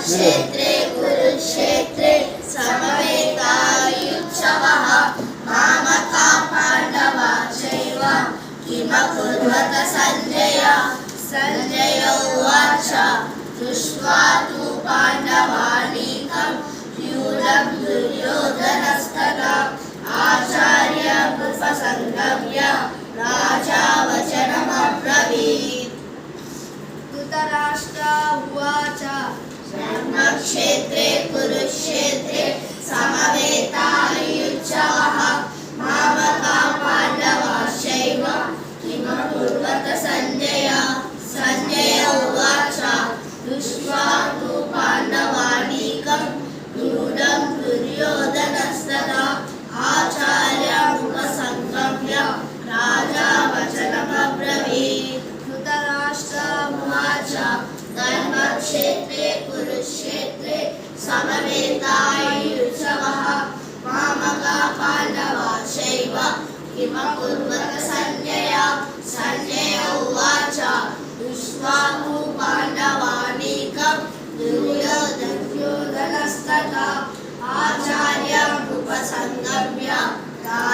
धर्मक्षेत्रे कुरुक्षेत्रे समवेतायुत्सवः मामका पाण्डवाश्चैव किमकुर्वत सञ्जय सञ्जय उवाच दृष्ट्वा तु पाण्डवानीकं व्यूढं दुर्योधनस्तथा आचार्यमुपसङ्गम्य राजा वचनमब्रवीत्। धृतराष्ट्र उवाच धर्मक्षेत्रे कुरुक्षेत्रे समवेतायुत्सवः मामका पाण्डवाश्चैव किमकुर्वत सञ्जय सञ्जय उवाच दृष्ट्वा तु पाण्डवानीकं व्यूढं दुर्योधनस्तथा आचार्यमुपसङ्गम्य राजा वचनमब्रवीत्। धृतराष्ट्रमुवाच धर्मक्षेत्रे कुरुक्षेत्रे समवेतायुत्सवः